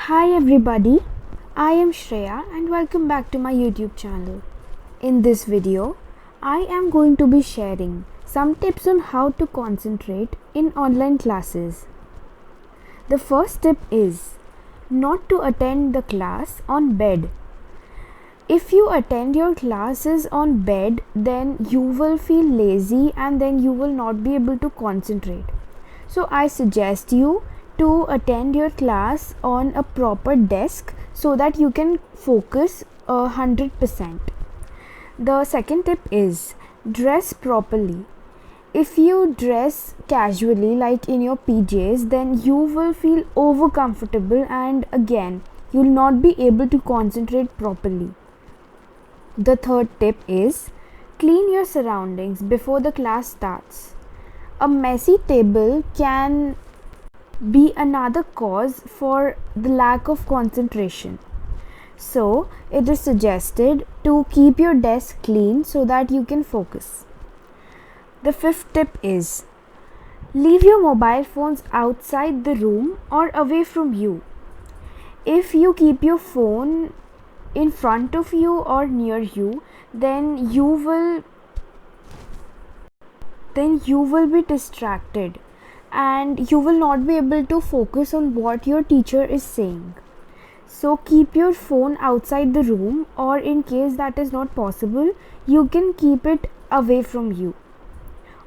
Hi everybody, I am Shreya and welcome back to my YouTube channel. In this video, I am going to be sharing some tips on how to concentrate in online classes. The first tip is not to attend the class on bed. If you attend your classes on bed, then you will feel lazy and then you will not be able to concentrate. So I suggest you to attend your class on a proper desk so that you can focus 100%. The second tip is dress properly. If you dress casually like in your PJs, then you will feel over comfortable and again you will not be able to concentrate properly. The third tip is clean your surroundings before the class starts. A messy table can be another cause for the lack of concentration. So, it is suggested to keep your desk clean so that you can focus. The fifth tip is leave your mobile phones outside the room or away from you. If you keep your phone in front of you or near you, then you will be distracted and you will not be able to focus on what your teacher is saying. So keep your phone outside the room, or in case that is not possible, you can keep it away from you,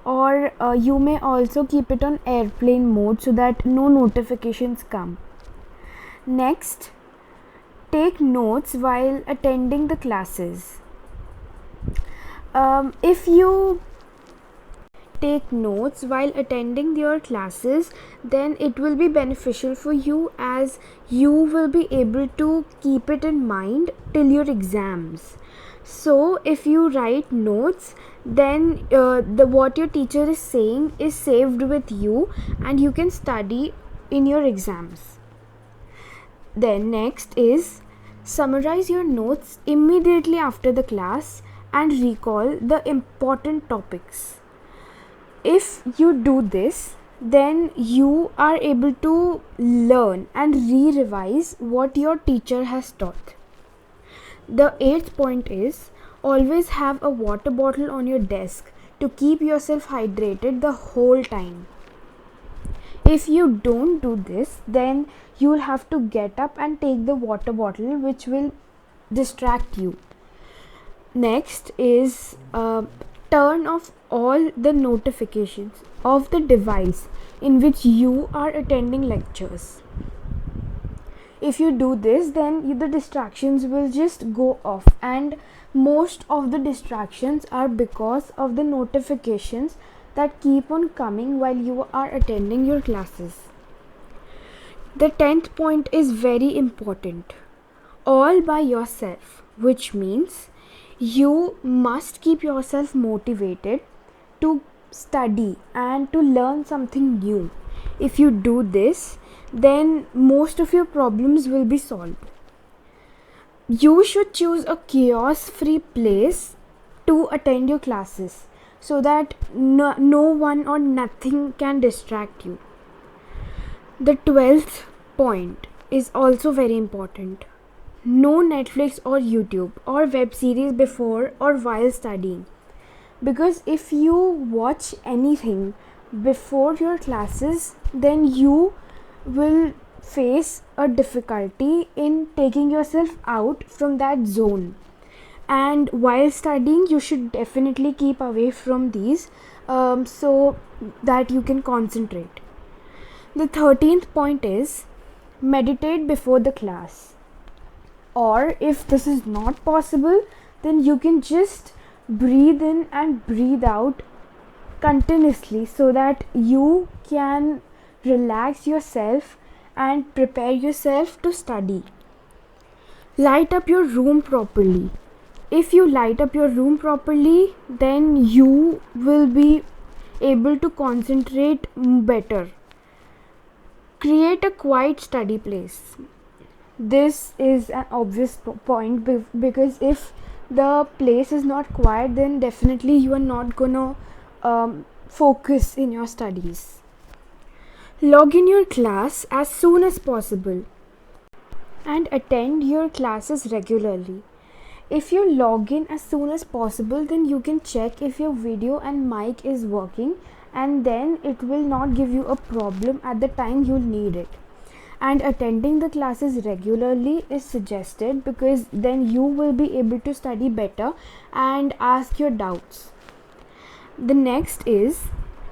or you may also keep it on airplane mode so that no notifications come. Next, take notes while attending the classes. If you take notes while attending your classes, then it will be beneficial for you as you will be able to keep it in mind till your exams. So if you write notes, then what your teacher is saying is saved with you and you can study in your exams. Then next is summarize your notes immediately after the class and recall the important topics. If you do this, then you are able to learn and re-revise what your teacher has taught. The eighth point is always have a water bottle on your desk to keep yourself hydrated the whole time. If you don't do this, then you will have to get up and take the water bottle, which will distract you. Next is turn off all the notifications of the device in which you are attending lectures. If you do this, then the distractions will just go off, and most of the distractions are because of the notifications that keep on coming while you are attending your classes. The 10th point is very important. All by yourself, which means you must keep yourself motivated to study and to learn something new. If you do this, then most of your problems will be solved. You should choose a chaos-free place to attend your classes so that no one or nothing can distract you. The 12th point is also very important. No Netflix or YouTube or web series before or while studying, because if you watch anything before your classes, then you will face a difficulty in taking yourself out from that zone. And while studying, you should definitely keep away from these so that you can concentrate. The 13th point is meditate before the class. Or if this is not possible, then you can just breathe in and breathe out continuously so that you can relax yourself and prepare yourself to study. Light up your room properly. If you light up your room properly, then you will be able to concentrate better. Create a quiet study place. This is an obvious point because if the place is not quiet, then definitely you are not gonna focus in your studies. Log in your class as soon as possible. and attend your classes regularly. If you log in as soon as possible, then you can check if your video and mic is working, and then it will not give you a problem at the time you'll need it. And attending the classes regularly is suggested because then you will be able to study better and ask your doubts. The next is,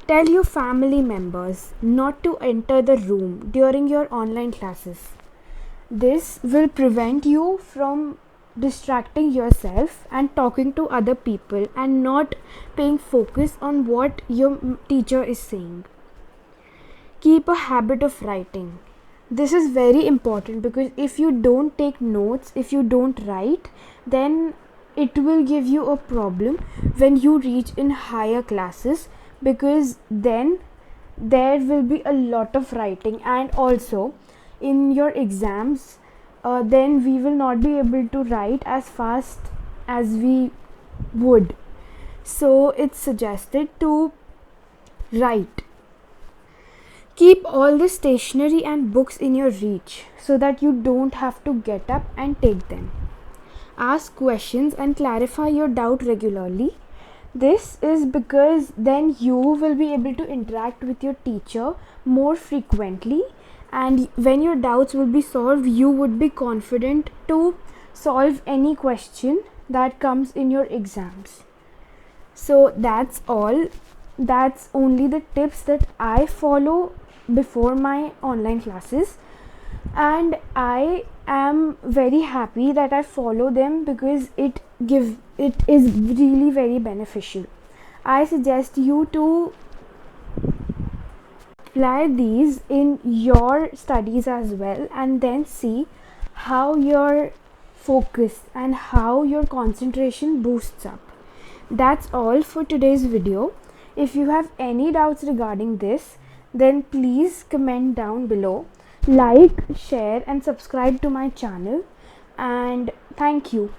tell your family members not to enter the room during your online classes. This will prevent you from distracting yourself and talking to other people and not paying focus on what your teacher is saying. Keep a habit of writing. This is very important because if you don't take notes, if you don't write, then it will give you a problem when you reach in higher classes, because then there will be a lot of writing, and also in your exams then we will not be able to write as fast as we would. So it's suggested to write. Keep all the stationery and books in your reach so that you don't have to get up and take them. Ask questions and clarify your doubt regularly. This is because then you will be able to interact with your teacher more frequently, and when your doubts will be solved, you would be confident to solve any question that comes in your exams. So that's all. That's only the tips that I follow before my online classes, and I am very happy that I follow them because it is really very beneficial. I suggest you to apply these in your studies as well, and then see how your focus and how your concentration boosts up. That's all for today's video. If you have any doubts regarding this, then please comment down below. Like, share and subscribe to my channel, and thank you.